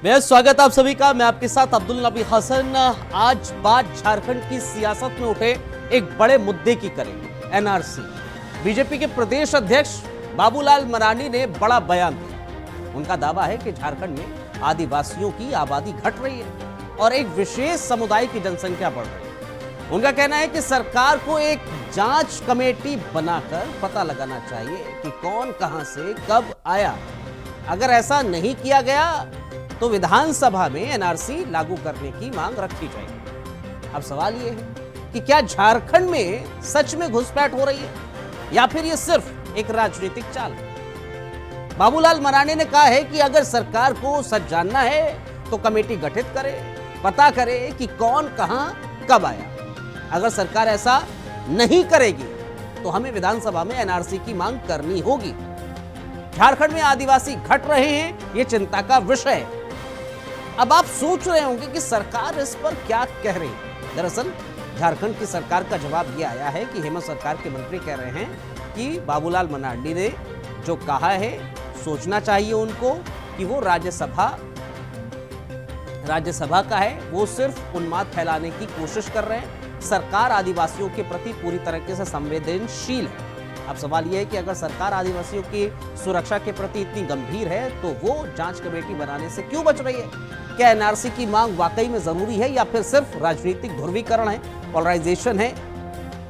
बेहद स्वागत आप सभी का। मैं आपके साथ अब्दुल नबी हसन। आज बात झारखंड की सियासत में उठे एक बड़े मुद्दे की करेंगे, एनआरसी। बीजेपी के प्रदेश अध्यक्ष बाबूलाल मरांडी ने बड़ा बयान दिया। उनका दावा है कि झारखंड में आदिवासियों की आबादी घट रही है और एक विशेष समुदाय की जनसंख्या बढ़ रही है। उनका कहना है कि सरकार को एक जांच कमेटी बनाकर पता लगाना चाहिए कि कौन कहां से कब आया। अगर ऐसा नहीं किया गया तो विधानसभा में एनआरसी लागू करने की मांग रखी जाएगी। अब सवाल यह है कि क्या झारखंड में सच में घुसपैठ हो रही है या फिर यह सिर्फ एक राजनीतिक चाल है। बाबूलाल मरांडी ने कहा है कि अगर सरकार को सच जानना है तो कमेटी गठित करे, पता करे कि कौन कहां कब आया। अगर सरकार ऐसा नहीं करेगी तो हमें विधानसभा में एनआरसी की मांग करनी होगी। झारखंड में आदिवासी घट रहे हैं, यह चिंता का विषय है। अब आप सोच रहे होंगे कि सरकार इस पर क्या कह रही है। दरअसल झारखंड की सरकार का जवाब यह आया है कि हेमंत सरकार के मंत्री कह रहे हैं कि बाबूलाल मरांडी ने जो कहा है सोचना चाहिए उनको कि वो राज्यसभा का है, वो सिर्फ उन्माद फैलाने की कोशिश कर रहे हैं। सरकार आदिवासियों के प्रति पूरी तरीके से संवेदनशील है। अब सवाल यह है कि अगर सरकार आदिवासियों की सुरक्षा के प्रति इतनी गंभीर है तो वो जांच कमेटी बनाने से क्यों बच रही है। क्या एनआरसी की मांग वाकई में जरूरी है या फिर सिर्फ राजनीतिक ध्रुवीकरण है, पोलराइजेशन है।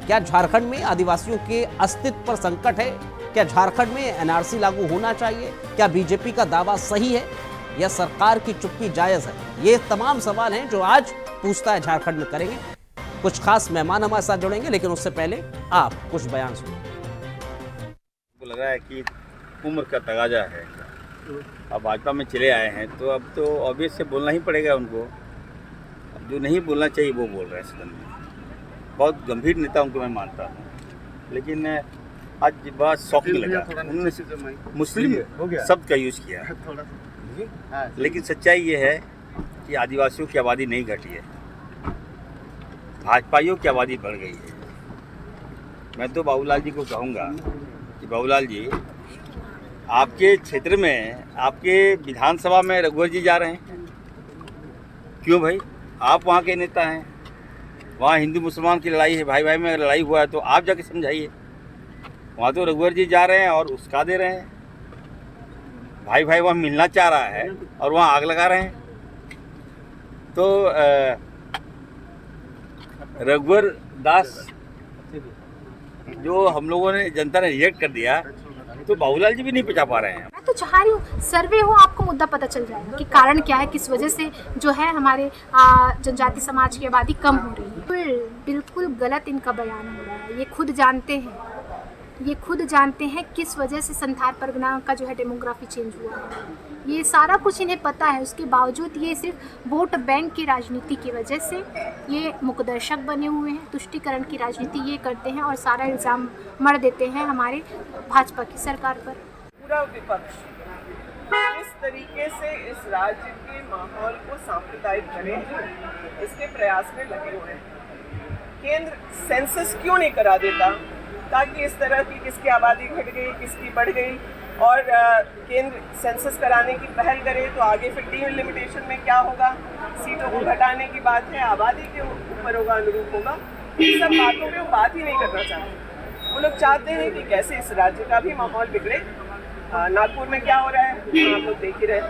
क्या झारखंड में आदिवासियों के अस्तित्व पर संकट है। क्या झारखंड में एनआरसी लागू होना चाहिए। क्या बीजेपी का दावा सही है या सरकार की चुप्पी जायज है। ये तमाम सवाल हैं जो आज पूछता है झारखंड में करेंगे। कुछ खास मेहमान हमारे साथ जुड़ेंगे, लेकिन उससे पहले आप कुछ बयान सुनिए। लग रहा है कि उम्र का तगाजा है। अब भाजपा में चले आए हैं तो अब तो ऑब्वियस से बोलना ही पड़ेगा उनको। अब जो नहीं बोलना चाहिए वो बोल रहे हैं सदन में। बहुत गंभीर नेता उनको मैं मानता हूँ, लेकिन आज बात शॉकिंग लगा। उन्होंने मुस्लिम शब्द का यूज़ किया, लेकिन सच्चाई ये है कि आदिवासियों की आबादी नहीं घटी है, भाजपाइयों की आबादी बढ़ गई है। मैं तो बाबूलाल जी को कहूँगा कि बाबूलाल जी, आपके क्षेत्र में, आपके विधानसभा में रघुवर जी जा रहे हैं, क्यों भाई? आप वहाँ के नेता हैं, वहाँ हिंदू मुसलमान की लड़ाई है, भाई भाई में लड़ाई हुआ है तो आप जाके समझाइए। वहाँ तो रघुवर जी जा रहे हैं और उसका दे रहे हैं। भाई भाई वहाँ मिलना चाह रहा है और वहाँ आग लगा रहे हैं। तो रघुवर दास जो हम लोगों ने, जनता ने रिजेक्ट कर दिया, तो बाबूलाल जी भी नहीं पहुंचा पा रहे हैं। मैं तो चाह रही हूँ सर्वे हो, आपको मुद्दा पता चल जाएगा कि कारण क्या है, किस वजह से जो है हमारे जनजाति समाज की आबादी कम हो रही है। बिल्कुल गलत इनका बयान हो रहा है। ये खुद जानते हैं किस वजह से संथाल परगना का जो है डेमोग्राफी चेंज हुआ है। ये सारा कुछ इन्हें पता है। उसके बावजूद ये सिर्फ वोट बैंक की राजनीति की वजह से ये मुकदर्शक बने हुए हैं, तुष्टीकरण की राजनीति ये करते हैं और सारा इल्ज़ाम मढ़ देते हैं हमारे भाजपा की सरकार पर। पूरा विपक्ष इस तरीके से इस राज्य के माहौल को सांप्रदायिक करे, इसके प्रयास में लगे हुए हैं। केंद्र सेंसस क्यों नहीं करा देता ताकि इस तरह की किसकी आबादी घट गई, किसकी बढ़ गई, और केंद्र सेंसस कराने की पहल करे तो आगे फिर डिलिमिटेशन में क्या होगा, सीटों को घटाने की बात है, आबादी के ऊपर होगा, अनुरूप होगा। इन सब बातों पे वो बात ही नहीं करना चाहते। वो लोग चाहते हैं कि कैसे इस राज्य का भी माहौल बिगड़े। नागपुर में क्या हो रहा है आप लोग देख ही रहे।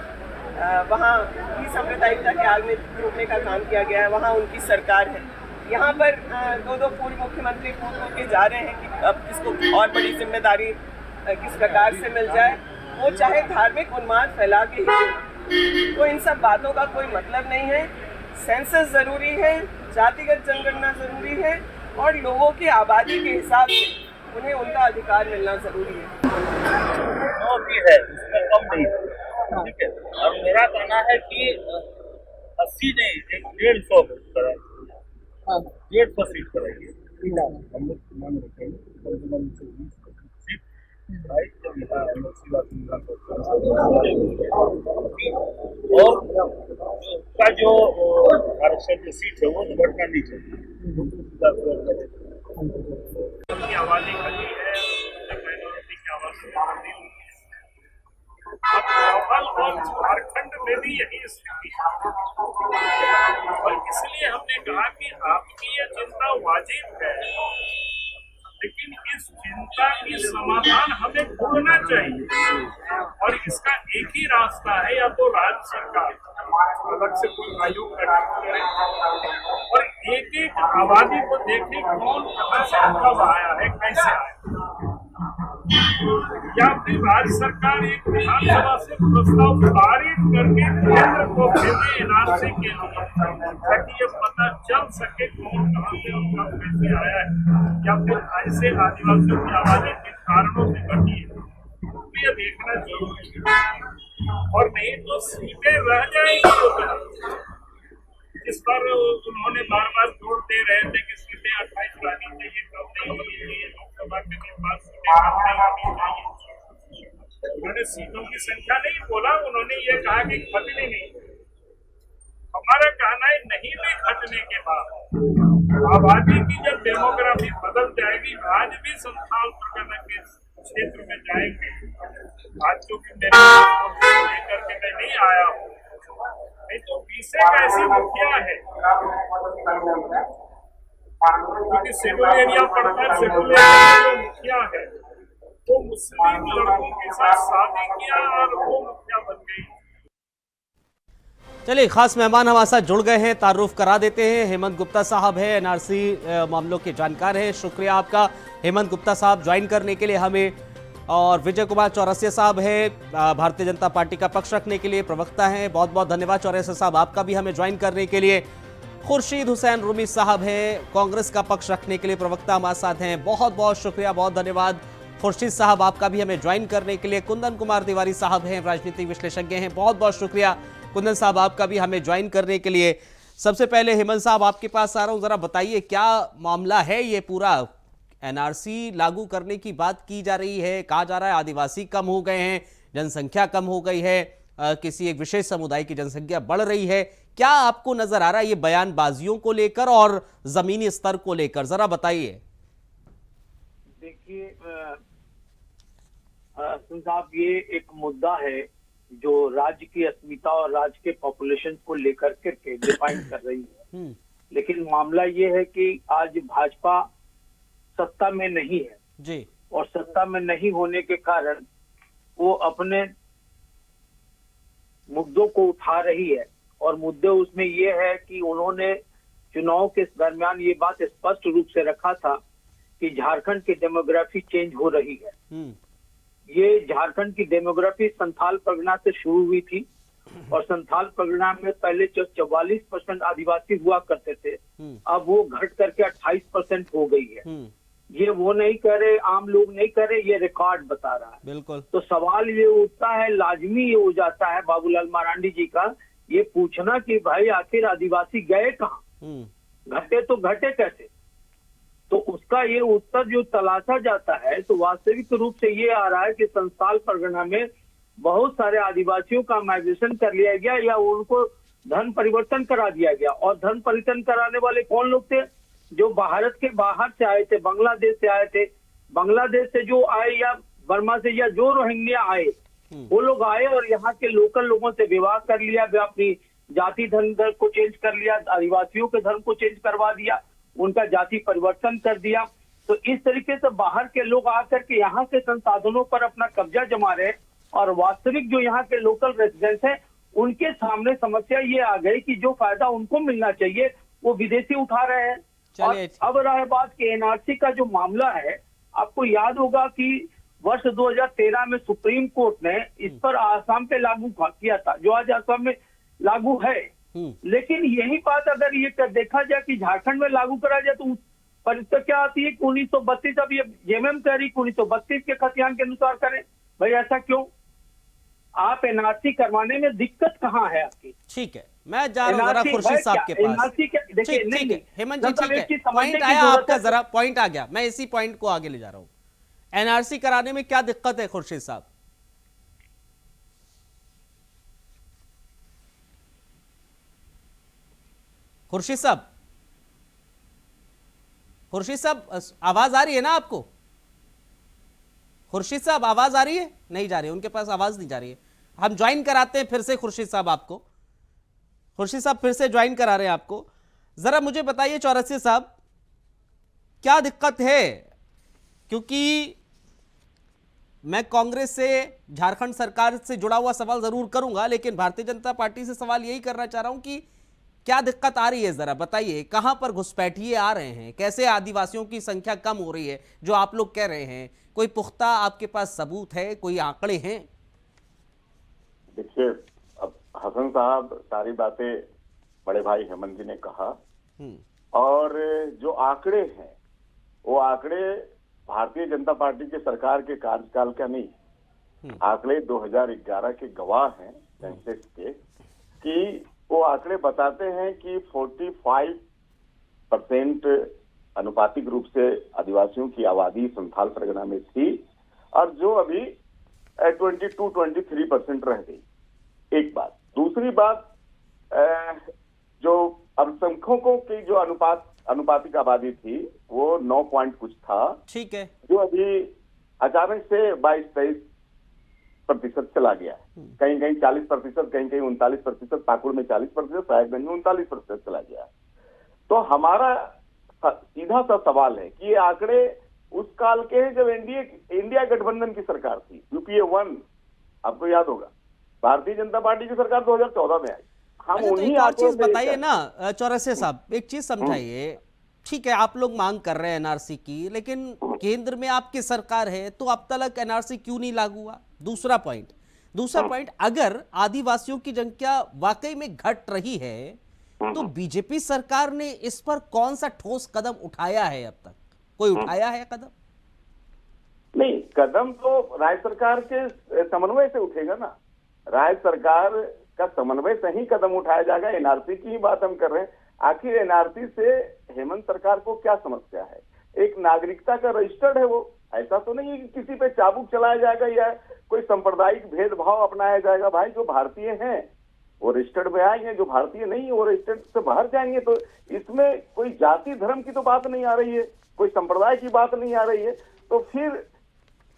वहाँ भी सांप्रदायिकता के आग में रोकने का काम किया गया है, वहाँ उनकी सरकार है। यहाँ पर दो पूर्व मुख्यमंत्री पूर्व के जा रहे हैं कि अब किसको और बड़ी जिम्मेदारी किस प्रकार से मिल जाए, वो चाहे धार्मिक उन्माद फैला के ही। तो इन सब बातों का कोई मतलब नहीं है। सेंसस ज़रूरी है, जातिगत जनगणना ज़रूरी है और लोगों की आबादी के हिसाब से उन्हें उनका अधिकार मिलना ज़रूरी है। भी है, उसमें कम नहीं है, ठीक है। और मेरा कहना है कि 80 नहीं, 150 कराइए, 150 सीट कराइए। हम लोग मांग रखेंगे सीट, और उसका जो आरक्षण की सीट है वो तो घटना नहीं चाहिए। आबादी घटी है, माइनॉरिटी की आवाज़ और झारखंड में भी यही स्थिति है। और इसलिए हमने कहा कि आपकी ये चिंता वाजिब है, लेकिन इस चिंता की समाधान हमें ढूंढना चाहिए। और इसका एक ही रास्ता है, या तो राज्य सरकार अलग से कोई आयोग गठित करे और एक एक आबादी को देखे कौन कहाँ से कब आया है, कैसे आया, या फिर राज्य सरकार एक विधानसभा से प्रस्ताव पारित करके केंद्र को भेजे एनआरसी के लिए, ताकि ये पता चल सके कौन कहाँ से और कब कैसे आया है, या फिर ऐसे आदिवासियों की आबादी किन कारणों से घटी है, ये देखना जरूरी है। और नहीं तो सीटें रह जाएंगी उधर, जिस पर उन्होंने बार बार जोर दे रहे थे कि सीटें 28 लानी चाहिए, कब नहीं होनी चाहिए, लोकसभा के लिए 5 सीटें कब नहीं होनी चाहिए। उन्होंने सीटों की संख्या नहीं बोला, उन्होंने ये कहा कि घटने नहीं। हमारा कहना है नहीं भी घटने के बाद आबादी की जब डेमोग्राफी बदल जाएगी, आज भी संथाल परगना के क्षेत्र में जाएंगे। आज चूंकि मेरे लेकर के मैं नहीं आया हूँ, नहीं तो बीसेक ऐसी मुखिया है, क्योंकि शेड्यूल एरिया पड़ता है, शेड्यूल एरिया जो मुखिया है वो मुस्लिम लड़कों के साथ शादी किया और वो मुखिया बन गई। चलिए, खास मेहमान हमारे साथ जुड़ गए हैं, तारुफ करा देते हैं। हेमंत गुप्ता साहब है, एनआरसी मामलों के जानकार हैं। शुक्रिया आपका हेमंत गुप्ता साहब ज्वाइन करने के लिए हमें। और विजय कुमार चौरसिया साहब है, भारतीय जनता पार्टी का पक्ष रखने के लिए प्रवक्ता हैं। बहुत बहुत धन्यवाद चौरसिया साहब आपका भी हमें ज्वाइन करने के लिए। खुर्शीद हुसैन रूमी साहब हैं, कांग्रेस का पक्ष रखने के लिए प्रवक्ता हमारे साथ हैं। बहुत बहुत शुक्रिया, बहुत धन्यवाद खुर्शीद साहब आपका भी हमें ज्वाइन करने के लिए। कुंदन कुमार तिवारी साहब हैं, राजनीतिक विश्लेषज्ञ हैं। बहुत बहुत शुक्रिया कुंदन साहब आपका भी हमें ज्वाइन करने के लिए। सबसे पहले हेमंत साहब आपके पास आ रहा हूं, जरा बताइए क्या मामला है ये पूरा। एनआरसी लागू करने की बात की जा रही है, कहा जा रहा है आदिवासी कम हो गए हैं, जनसंख्या कम हो गई है, किसी एक विशेष समुदाय की जनसंख्या बढ़ रही है। क्या आपको नजर आ रहा है ये बयानबाजियों को लेकर और जमीनी स्तर को लेकर, जरा बताइए। देखिए साहब, ये एक मुद्दा है जो राज्य की अस्मिता और राज्य के पॉपुलेशन को लेकर के डिफाइन कर रही है। लेकिन मामला ये है कि आज भाजपा सत्ता में नहीं है जी, और सत्ता में नहीं होने के कारण वो अपने मुद्दों को उठा रही है। और मुद्दे उसमें ये है कि उन्होंने चुनाव के दरमियान ये बात स्पष्ट रूप से रखा था कि झारखंड की डेमोग्राफी चेंज हो रही है। ये झारखंड की डेमोग्राफी संथाल परगना से शुरू हुई थी और संथाल परगना में पहले 44% आदिवासी हुआ करते थे, अब वो घट करके 28% हो गई है। ये वो नहीं कह रहे, आम लोग नहीं कह रहे, ये रिकॉर्ड बता रहा है। बिल्कुल। तो सवाल ये उठता है, लाजमी ये हो जाता है बाबूलाल मरांडी जी का ये पूछना कि भाई आखिर आदिवासी गए कहाँ, घटे तो घटे कैसे। तो उसका ये उत्तर जो तलाशा जाता है तो वास्तविक रूप से ये आ रहा है कि संथाल परगना में बहुत सारे आदिवासियों का माइग्रेशन कर लिया गया या उनको धन परिवर्तन करा दिया गया। और धन परिवर्तन कराने वाले कौन लोग थे? जो भारत के बाहर से आए थे, बांग्लादेश से आए थे, बांग्लादेश से जो आए या बर्मा से या जो रोहिंग्या आए, वो लोग आए और यहाँ के लोकल लोगों से विवाह कर लिया, अपनी जाति धर्म को चेंज कर लिया, आदिवासियों के धर्म को चेंज करवा दिया, उनका जाति परिवर्तन कर दिया। तो इस तरीके से बाहर के लोग आकर के यहाँ के संसाधनों पर अपना कब्जा जमा रहे और वास्तविक जो यहाँ के लोकल रेजिडेंट्स हैं उनके सामने समस्या ये आ गई कि जो फायदा उनको मिलना चाहिए वो विदेशी उठा रहे हैं। और अब रहा बात कि एनआरसी का जो मामला है, आपको याद होगा कि वर्ष 2013 में सुप्रीम कोर्ट ने इस पर आसाम पे लागू किया था, जो आज आसाम में लागू है। लेकिन यही बात अगर ये देखा जाए कि झारखंड में लागू करा जाए तो परिस्थिति क्या आती है कि 1932, अब ये जेएमएम कह रही 1932 के खतियान के अनुसार करें। भाई ऐसा क्यों? आप एनआरसी करवाने में दिक्कत कहाँ है आपकी? ठीक है, मैं जा रहा हूँ जरा खुर्शीद साहब के पास। ठीक है हेमंत जी, ठीक है, पॉइंट आया आपका, जरा पॉइंट आ गया, मैं इसी पॉइंट को आगे ले जा रहा हूँ। एनआरसी कराने में क्या दिक्कत है खुर्शीद साहब? खुर्शीद साहब, खुर्शीद साहब आवाज आ रही है ना आपको? खुर्शीद साहब आवाज आ रही है? नहीं जा रही है, उनके पास आवाज नहीं जा रही है। हम ज्वाइन कराते हैं फिर से खुर्शीद साहब आपको। खुर्शीद साहब फिर से ज्वाइन करा रहे हैं आपको। जरा मुझे बताइए चौरसिया साहब, क्या दिक्कत है? क्योंकि मैं कांग्रेस से, झारखंड सरकार से जुड़ा हुआ सवाल जरूर करूंगा, लेकिन भारतीय जनता पार्टी से सवाल यही करना चाह रहा हूं कि क्या दिक्कत आ रही है, जरा बताइए। कहां पर घुसपैठिए आ रहे हैं? कैसे आदिवासियों की संख्या कम हो रही है जो आप लोग कह रहे हैं? कोई पुख्ता आपके पास सबूत है, कोई आंकड़े हैं? देखिए, अब हसन साहब सारी बातें बड़े भाई हेमंत जी ने कहा, और जो आंकड़े हैं वो आंकड़े भारतीय जनता पार्टी के सरकार के कार्यकाल का नहीं, आंकड़े 2011 के गवाह हैं सेंसेक्स के, कि वो आंकड़े बताते हैं कि 45% अनुपातिक रूप से आदिवासियों की आबादी संथाल परगना में थी, और जो अभी 22-23% रह गई। एक बात। दूसरी बात, जो अल्पसंख्यकों की जो अनुपातिक आबादी थी वो 9 पॉइंट कुछ था, ठीक है, जो अभी अचानक से 22-23% चला गया है। कहीं कहीं 40%, कहीं कहीं 39%, पाकुड़ में 40%, साहेबगंज में 39% चला गया। तो हमारा सीधा सा सवाल है कि ये आंकड़े उस काल के हैं जब इंडिया गठबंधन की सरकार थी, UPA 1, आपको याद होगा। भारतीय जनता पार्टी की सरकार 2014 में आई। हम अच्छा, तो उन्हीं एक और आंकड़ों चीज से बताइए ना चौरसिया साहब, एक चीज समझाइए। ठीक है, आप लोग मांग कर रहे हैं NRC की, लेकिन केंद्र में आपकी सरकार है, तो अब तक NRC क्यों नहीं लागू हुआ? दूसरा पॉइंट, अगर आदिवासियों की संख्या वाकई में घट रही है तो बीजेपी सरकार ने इस पर कौन सा ठोस कदम उठाया है? अब तक कोई उठाया है कदम? नहीं, कदम तो राज्य सरकार के समन्वय से उठेगा ना। राज्य सरकार का समन्वय से ही कदम उठाया जाएगा। NRC की ही बात हम कर रहे हैं। आखिर NRC से हेमंत सरकार को क्या समस्या है? एक नागरिकता का रजिस्टर्ड है वो। ऐसा तो नहीं है कि किसी पे चाबुक चलाया जाएगा या कोई सांप्रदायिक भेदभाव अपनाया जाएगा। भाई, जो भारतीय हैं वो रजिस्टर्ड में आएंगे, जो भारतीय नहीं है वो रजिस्टर्ड से बाहर जाएंगे। तो इसमें कोई जाति धर्म की तो बात नहीं आ रही है, कोई संप्रदाय की बात नहीं आ रही है। तो फिर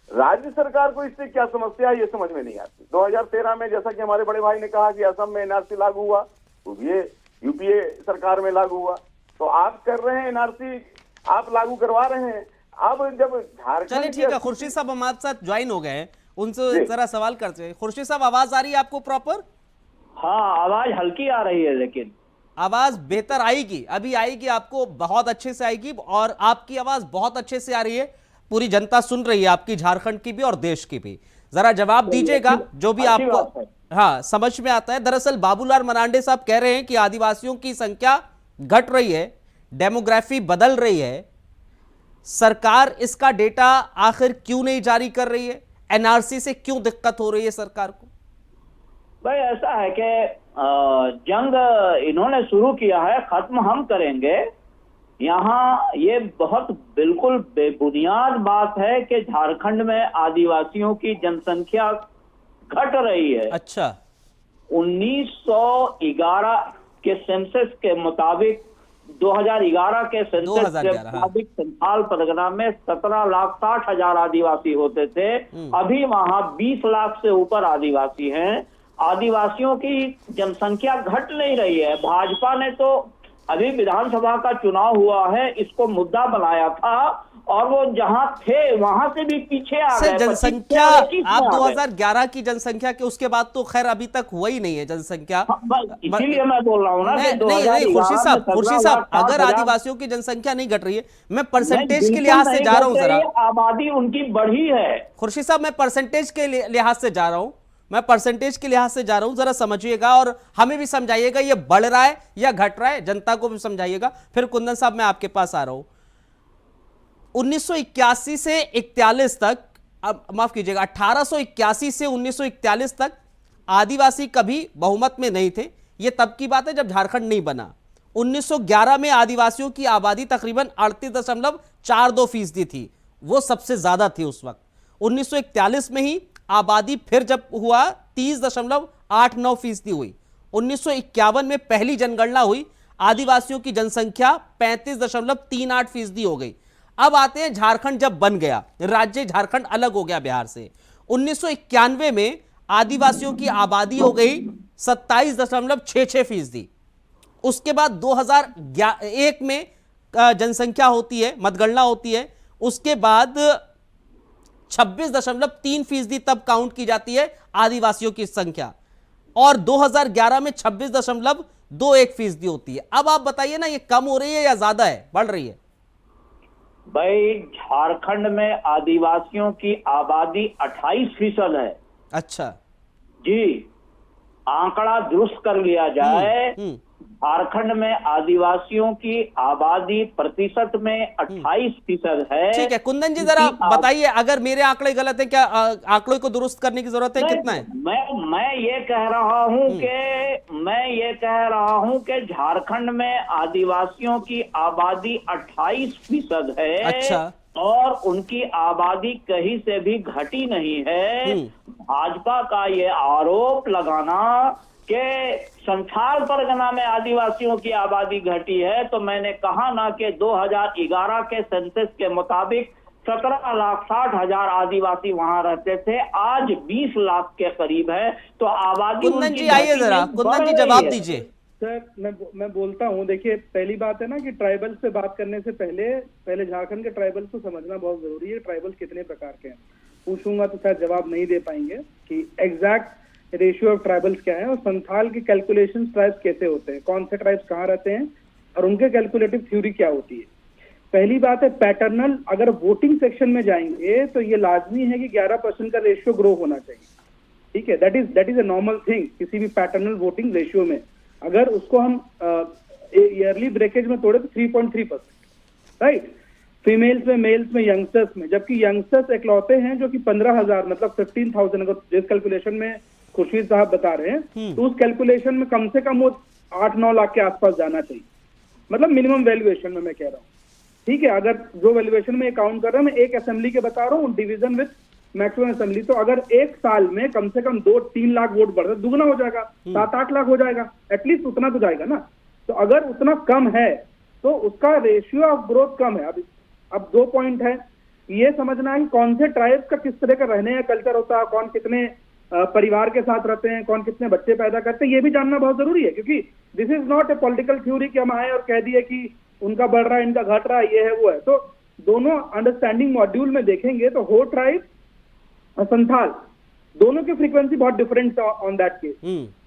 राज्य सरकार को इससे क्या समस्या है, ये समझ में नहीं आती। 2013 में जैसा कि हमारे बड़े भाई ने कहा कि असम में NRC लागू हुआ, तो ये UPA सरकार में लागू हुआ। तो आप कर रहे हैं NRC, आप लागू करवा रहे हैं। अब जब झारखंड, चलिए ठीक है, खुर्शीद साहब हमारे साथ ज्वाइन हो गए हैं, उनसे जरा सवाल करते हैं। खुर्शीद साहब, आवाज आ रही है आपको प्रॉपर? हाँ, आवाज हल्की आ रही है, लेकिन आवाज बेहतर आएगी, अभी आएगी, आपको बहुत अच्छे से आएगी, और आपकी आवाज बहुत अच्छे से आ रही है। पूरी जनता सुन रही है आपकी, झारखंड की भी और देश की भी। जरा जवाब दीजिएगा जो भी आपको हाँ समझ में आता है। दरअसल बाबूलाल मरांडे साहब कह रहे हैं कि आदिवासियों की संख्या घट रही है, डेमोग्राफी बदल रही है। सरकार इसका डेटा आखिर क्यों नहीं जारी कर रही है? NRC से क्यों दिक्कत हो रही है सरकार को? भाई, ऐसा है कि जंग इन्होंने शुरू किया है, खत्म हम करेंगे। यहाँ ये बहुत बिल्कुल बेबुनियाद बात है कि झारखंड में आदिवासियों की जनसंख्या घट रही है। अच्छा, 1911 के सेंसस के मुताबिक, 2011 के सेंसस के मुताबिक संथाल परगना में 17,60,000 आदिवासी होते थे। अभी वहां 20 लाख से ऊपर आदिवासी हैं। आदिवासियों की जनसंख्या घट नहीं रही है। भाजपा ने तो अभी विधानसभा का चुनाव हुआ है, इसको मुद्दा बनाया था, और वो जहां थे वहां से भी पीछे आ गए। जनसंख्या आप 2011 की जनसंख्या के उसके बाद तो खैर अभी तक हुआ ही नहीं है जनसंख्या। इसीलिए मैं बोल रहा हूँ ना कि खुर्शीद साहब, अगर आदिवासियों की जनसंख्या नहीं घट रही है, मैं परसेंटेज के लिहाज से जा रहा हूँ, जरा आबादी उनकी बढ़ी है। खुर्शीद साहब, मैं परसेंटेज के लिहाज से जा रहा हूँ, जरा समझिएगा और हमें भी समझाइएगा ये बढ़ रहा है या घट रहा है, जनता को भी समझाइएगा। फिर कुंदन साहब, मैं आपके पास आ रहा हूं। 1981 से 41 तक, माफ कीजिएगा, 1881 से 1941 तक आदिवासी कभी बहुमत में नहीं थे। यह तब की बात है जब झारखंड नहीं बना। 1911 में आदिवासियों की आबादी तकरीबन 38.42% थी, वो सबसे ज्यादा थी उस वक्त। 1941 में ही आबादी फिर जब हुआ 30.89% हुई। 1951 में पहली जनगणना हुई, आदिवासियों की जनसंख्या 35.38% हो गई। अब आते हैं झारखंड जब बन गया, राज्य झारखंड अलग हो गया बिहार से। 1991 में आदिवासियों की आबादी हो गई 27.66%। उसके बाद 2001 में जनसंख्या होती है, मतगणना होती है, उसके बाद 26.3% तब काउंट की जाती है आदिवासियों की संख्या, और 2011 में 26.21% होती है। अब आप बताइए ना, ये कम हो रही है या ज्यादा है, बढ़ रही है? भाई झारखंड में आदिवासियों की आबादी 28% है। अच्छा जी, आंकड़ा दुरुस्त कर लिया जाए। झारखंड में आदिवासियों की आबादी प्रतिशत में 28% है। ठीक है कुंदन जी, जरा बताइए, अगर मेरे आंकड़े गलत है, क्या आंकड़ों को दुरुस्त करने की जरूरत है? कितना है? मैं ये कह रहा हूं कि झारखंड में आदिवासियों की आबादी 28% है। अच्छा। और उनकी आबादी कहीं से भी घटी नहीं है। भाजपा का ये आरोप लगाना कि संथाल परगना में आदिवासियों की आबादी घटी है, तो मैंने कहा ना कि 2011 के सेंसस के मुताबिक 17,60,000 आदिवासी वहां रहते थे, आज 20 लाख के करीब है। तो आबादी कुंदन जी आइए जरा, कुंदन जी जवाब दीजिए। सर मैं बोलता हूँ, देखिए पहली बात है ना कि ट्राइबल से बात करने से पहले झारखंड के ट्राइबल्स को समझना बहुत जरूरी है। ट्राइबल्स कितने प्रकार के हैं पूछूंगा तो शायद जवाब नहीं दे पाएंगे कि एग्जैक्ट रेशियो ऑफ ट्राइबल्स क्या है, और संथाल की कैलकुलेशन ट्राइब्स कैसे होते हैं, कौन से ट्राइब्स कहाँ रहते हैं, और उनके कैलकुलेटिव थ्योरी क्या होती है। पहली बात है पैटर्नल, अगर वोटिंग सेक्शन में जाएंगे तो ये लाजमी है कि 11% का रेशियो ग्रो होना चाहिए। ठीक है, that is a normal thing किसी भी पैटर्नल वोटिंग रेशियो में। अगर उसको हम ईयरली ब्रेकेज में तोड़े तो 3.3%, राइट। फीमेल्स में, मेल्स में, यंगस्टर्स में, जबकि यंगस्टर्स इकलौते हैं जो कि 15,000 मतलब 15,000, अगर जिस कैलकुलेशन में खुर्शीद साहब बता रहे हैं तो उस कैलकुलेशन में कम से कम वो 8-9 लाख के आसपास जाना चाहिए, मतलब मिनिमम वैल्यूएशन में मैं कह रहा हूँ। ठीक है, अगर जो वैल्यूएशन में काउंट कर रहा हूँ मैं एक असेंबली के बता रहा हूँ, डिवीजन विद मैक्सिमम असेंबली, तो अगर एक साल में कम से कम 2-3 लाख वोट बढ़ता है, दुगना हो जाएगा, 7-8 लाख हो जाएगा, एटलीस्ट उतना तो जाएगा ना। तो अगर उतना कम है तो उसका रेशियो ऑफ ग्रोथ कम है। अब 2 पॉइंट है, ये समझना है कि कौन से ट्राइब्स का किस तरह का रहने का कल्चर होता है, कौन कितने परिवार के साथ रहते हैं, कौन कितने बच्चे पैदा करते हैं, ये भी जानना बहुत जरूरी है। क्योंकि this is not a political theory कि हम आए और कह दिए कि उनका बढ़ रहा है, इनका घट रहा है, ये है वो है। तो दोनों अंडरस्टैंडिंग मॉड्यूल में देखेंगे तो हो ट्राइब और संथाल दोनों की फ्रीक्वेंसी बहुत डिफरेंट ऑन दैट केस।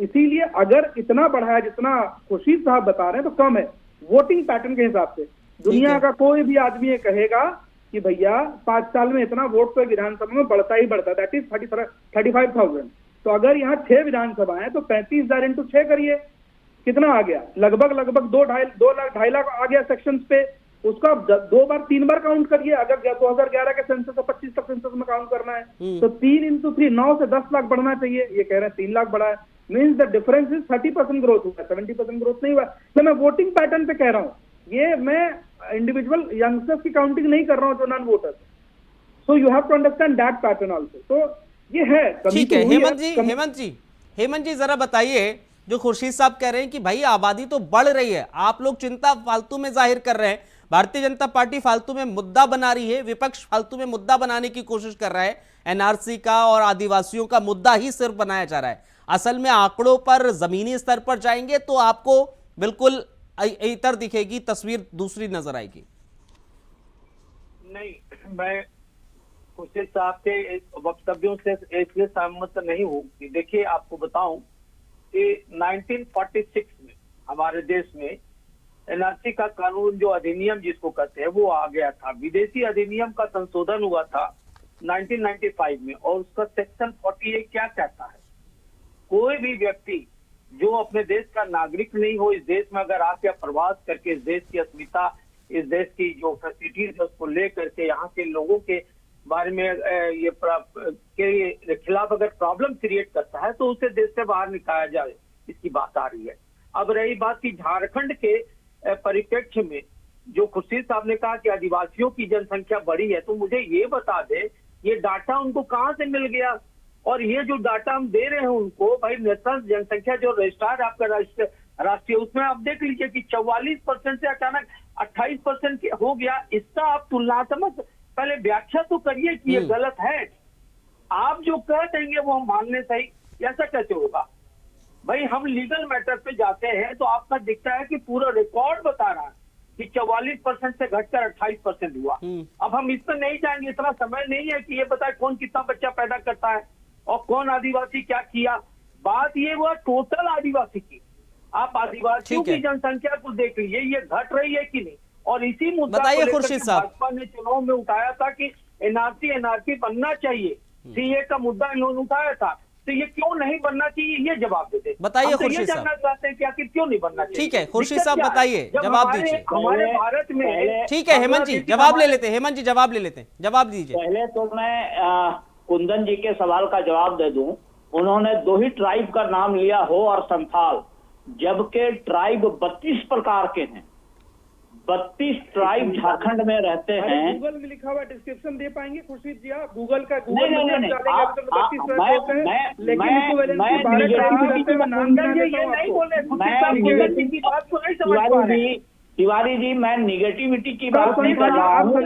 इसीलिए अगर इतना बढ़ा है जितना खुर्शीद साहब बता रहे हैं तो कम है वोटिंग पैटर्न के हिसाब से। दुनिया का कोई भी आदमी ये कहेगा कि भैया 5 साल में इतना वोट तो विधानसभा में बढ़ता ही बढ़ता, दैट इज 35,000। तो अगर यहाँ 6 विधानसभा है तो 35,000 इंटू 6 करिए, कितना आ गया, लगभग 2 लाख आ गया सेक्शंस पे। उसका 2-3 बार काउंट करिए, अगर 2011 के सेंसस से 25 तक सेंसस में काउंट करना है तो 3 इंटू 3 9 से 10 लाख बढ़ना चाहिए। ये कह रहे हैं 3 लाख बढ़ा है, means the difference is 30% growth हुआ, 70% ग्रोथ नहीं हुआ। तो मैं वोटिंग पैटर्न पे कह रहा हूँ, ये मैं इंडिविजुअल यंगस्टर्स की काउंटिंग नहीं कर रहा हूँ जो non voters. So you have to understand that pattern also. तो ये है। ठीक है हेमंत जी जरा बताइए, जो खुर्शीद साहब कह रहे हैं कि भाई आबादी तो बढ़ रही है, आप लोग चिंता फालतू में जाहिर कर रहे हैं, भारतीय जनता पार्टी फालतू में मुद्दा बना रही है, विपक्ष फालतू में मुद्दा बनाने की कोशिश कर रहा है, एनआरसी का और आदिवासियों का मुद्दा ही सिर्फ बनाया जा रहा है। असल में आंकड़ों पर, जमीनी स्तर पर जाएंगे तो आपको बिल्कुल इतर दिखेगी, तस्वीर दूसरी नजर आएगी। नहीं, मैं खुर्शीद साहब के वक्तव्यों से इसलिए सहमत नहीं हूँ कि देखिए आपको बताऊं कि 1946 में हमारे देश में एनआरसी का कानून, जो अधिनियम जिसको कहते हैं, वो आ गया था। विदेशी अधिनियम का संशोधन हुआ था 1995 में, और उसका सेक्शन 48 क्या कहता है, कोई भी व्यक्ति जो अपने देश का नागरिक नहीं हो, इस देश में अगर आके प्रवास करके इस देश की अस्मिता, इस देश की जो फैसिलिटीज है उसको ले करके यहाँ के लोगों के बारे में के खिलाफ अगर प्रॉब्लम क्रिएट करता है तो उसे देश से बाहर निकाला जाए, इसकी बात आ रही है। अब रही बात की झारखंड के परिप्रेक्ष्य में, जो खुर्शीद साहब ने कहा कि आदिवासियों की जनसंख्या बढ़ी है, तो मुझे ये बता दे ये डाटा उनको कहाँ से मिल गया, और ये जो डाटा हम दे रहे हैं उनको, भाई नेशनल जनसंख्या जो रजिस्ट्रार आपका राष्ट्रीय, उसमें आप देख लीजिए कि 44% से अचानक 28% हो गया। इसका आप तुलनात्मक पहले व्याख्या तो करिए कि ये गलत है। आप जो कह देंगे वो हम मानने सही, ऐसा कैसे होगा भाई? हम लीगल मैटर पे जाते हैं तो आपका दिखता है कि पूरा रिकॉर्ड बता रहा है कि 44% से घटकर 28% हुआ। अब हम इस पर नहीं जाएंगे, इतना समय नहीं है कि ये बताए कौन कितना बच्चा पैदा करता है और कौन आदिवासी क्या किया। बात ये हुआ टोटल आदिवासी की। आप आदिवासियों की जनसंख्या को देख लीजिए, ये घट रही है कि नहीं। और इसी मुद्दा बताइए को लेकर खुर्शीद साहब, भाजपा ने चुनाव में उठाया था कि एनआरसी बनना चाहिए, सीए का मुद्दा इन्होंने उठाया था, तो ये क्यों नहीं बनना चाहिए, ये जवाब देते। बताइए हम तो ये खुर्शीद जानना साहब। चाहते हैं कि आखिर क्यों नहीं बनना चाहिए। ठीक है खुर्शीद दिक्कत साहब, क्या है? बताइए, जब जवाब दीजिए। हमारे भारत में ठीक है हेमंत जी जवाब ले लेते हैं, हेमंत जी जवाब ले लेते हैं, जवाब दीजिए। पहले तो मैं कुंदन जी के सवाल का जवाब दे दूं। उन्होंने 2 ही ट्राइब का नाम लिया, हो और संथाल, जबकि ट्राइब 32 प्रकार के हैं। 32 ट्राइब झारखंड में रहते हैं। गूगल में लिखा हुआ डिस्क्रिप्शन दे पाएंगे खुर्शीद जी? आप गूगल का नहीं, में नहीं, डालेंगे तो 32 मैं तिवारी जी, मैं निगेटिविटी की बात नहीं कर रहा हूँ। आपने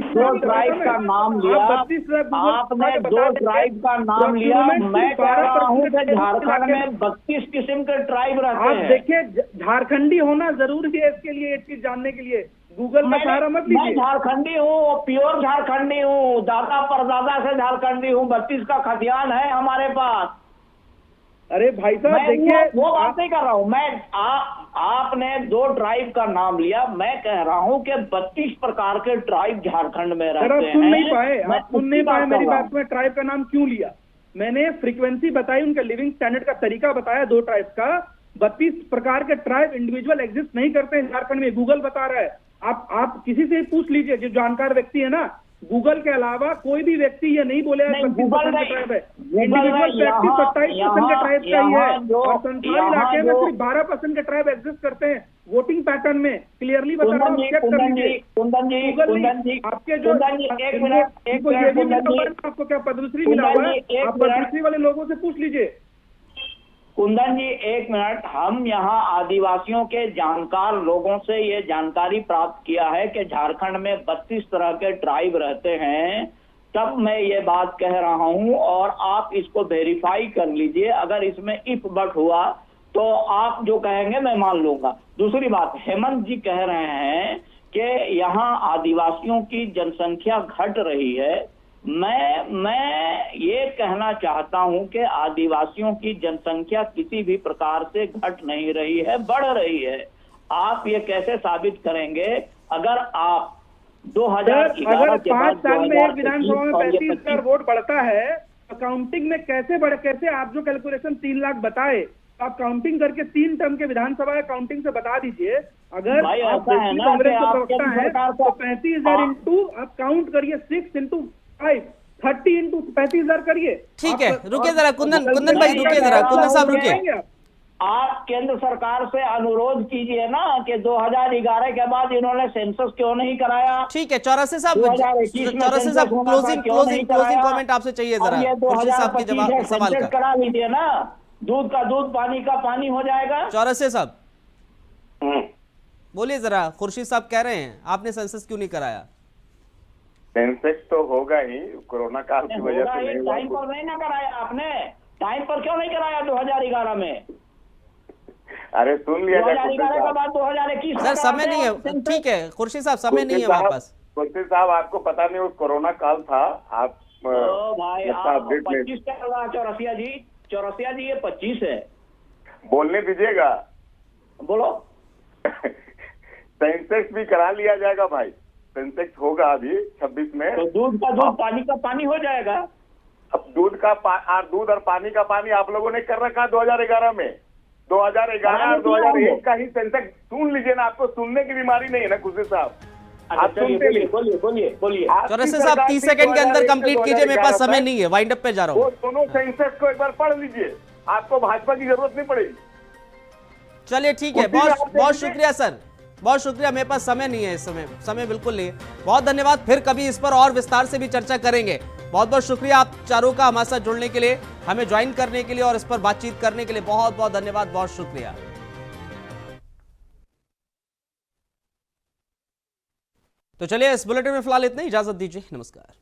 2 ट्राइब का नाम लिया, आपने 2 ट्राइब का नाम लिया। मैं कह रहा हूँ कि झारखंड में 32 किस्म के ट्राइब रहते हैं। आप देखिए, झारखंडी होना जरूरी है इसके लिए, एक चीज जानने के लिए गूगल का सहारा मत लीजिए। मैं झारखंडी हूँ, प्योर झारखंडी हूँ, दादा परदादा से झारखंडी हूँ। 32 का खतियान है हमारे पास। अरे भाई साहब देखिए, वो बात नहीं कर रहा हूँ मैं। आपने 2 ट्राइब का नाम लिया, मैं कह रहा हूँ कि 32 प्रकार के ट्राइब झारखंड में रहते हैं। आप सुन नहीं पाए मेरी बात में। ट्राइब का नाम क्यों लिया? मैंने फ्रीक्वेंसी बताई, उनका लिविंग स्टैंडर्ड का तरीका बताया 2 ट्राइब का। 32 प्रकार के ट्राइब इंडिविजुअल एग्जिस्ट नहीं करते हैं झारखंड में, गूगल बता रहा है। आप किसी से पूछ लीजिए जो जानकार व्यक्ति है ना, गूगल के अलावा कोई भी व्यक्ति ये नहीं बोलेगा 32% का ट्राइब है। इंडिविजुअल प्रैक्टिस 27% के ट्राइब का ही है, और संथाल इलाके में सिर्फ 12% के ट्राइब एग्जिस्ट करते हैं। वोटिंग पैटर्न में क्लियरली बता रहा हूँ, चेक कर लीजिए। आपके जो आपको क्या पद्मश्री मिला हुआ है, आप पद्मश्री वाले लोगों से पूछ लीजिए। कुंदन जी 1 मिनट, हम यहाँ आदिवासियों के जानकार लोगों से ये जानकारी प्राप्त किया है कि झारखंड में 32 तरह के ट्राइब रहते हैं, तब मैं ये बात कह रहा हूँ। और आप इसको वेरीफाई कर लीजिए, अगर इसमें इफ बट हुआ तो आप जो कहेंगे मैं मान लूंगा। दूसरी बात, हेमंत जी कह रहे हैं कि यहाँ आदिवासियों की जनसंख्या घट रही है। मैं ये कहना चाहता हूं कि आदिवासियों की जनसंख्या किसी भी प्रकार से घट नहीं रही है, बढ़ रही है। आप ये कैसे साबित करेंगे? अगर आप 2011 अगर के बाद 5 साल में एक विधानसभा में 35,000 वोट बढ़ता है, काउंटिंग में कैसे बढ़े? कैसे आप जो कैलकुलेशन 3 लाख बताए, आप काउंटिंग करके 3 टर्म के विधानसभा या काउंटिंग से बता दीजिए। अगर कांग्रेस का प्रवक्ता है तो 35,000 इंटू आप काउंट करिए 6 इंटू 5 30 इंटू 35,000 करिए। ठीक है, रुकिए जरा कुंदन भाई, रुकिए जरा, कुंदन साहब रुकिए। आप केंद्र सरकार से अनुरोध कीजिए ना कि 2011 के बाद इन्होंने सेंसस क्यों नहीं कराया। ठीक है चौरसिया साहब, क्लोजिंग कमेंट आपसे चाहिए जरा, खुर्शीद साहब के जवाब सवाल का। करा लीजिए ना, दूध का दूध, पानी का पानी हो जाएगा। चौरसिया साहब बोलिए जरा, खुर्शीद साहब कह रहे हैं आपने सेंसस क्यों नहीं कराया? सेंसेक्स तो होगा ही, कोरोना काल की वजह से नहीं हुआ। टाइम पर नहीं ना कराया आपने, टाइम पर क्यों नहीं कराया 2011 में? अरे सुन लिया 2011 के बाद 2021 सर समय नहीं है। ठीक है खुर्शीद साहब, समय नहीं है हमारे पास। खुर्शीद साहब आपको पता नहीं, वो कोरोना काल था। आप भाई 25 चल रहा। चौरसिया जी ये 25 है, बोलने दीजिएगा। बोलो। सेंसेक्स भी करा लिया जाएगा भाई, सेंसेक्स होगा अभी 26 में। तो दूध का दूध, पानी का पानी हो जाएगा। अब दूध और पानी का पानी आप लोगों ने कर रखा 2011 में। 2011 और 2001 का ही सेंसेक्स सुन लीजिए ना, आपको सुनने की बीमारी नहीं है ना खुर्शीद साहब? आप बोलिए। चौरसिया साहब 30 सेकंड के अंदर कंप्लीट कीजिए, मेरे पास समय नहीं है, वाइंड अप पे जा रहा हूँ। वो दोनों सेंसेक्स को एक बार पढ़ लीजिए, आपको भाजपा की जरूरत नहीं पड़ेगी। चलिए ठीक है, बहुत शुक्रिया सर, बहुत शुक्रिया। मेरे पास समय नहीं है इस समय बिल्कुल नहीं है। बहुत धन्यवाद, फिर कभी इस पर और विस्तार से भी चर्चा करेंगे। बहुत बहुत शुक्रिया आप चारों का हमारे साथ जुड़ने के लिए, हमें ज्वाइन करने के लिए और इस पर बातचीत करने के लिए बहुत बहुत धन्यवाद, बहुत शुक्रिया। तो चलिए इस बुलेटिन में फिलहाल इतना ही, इजाजत दीजिए, नमस्कार।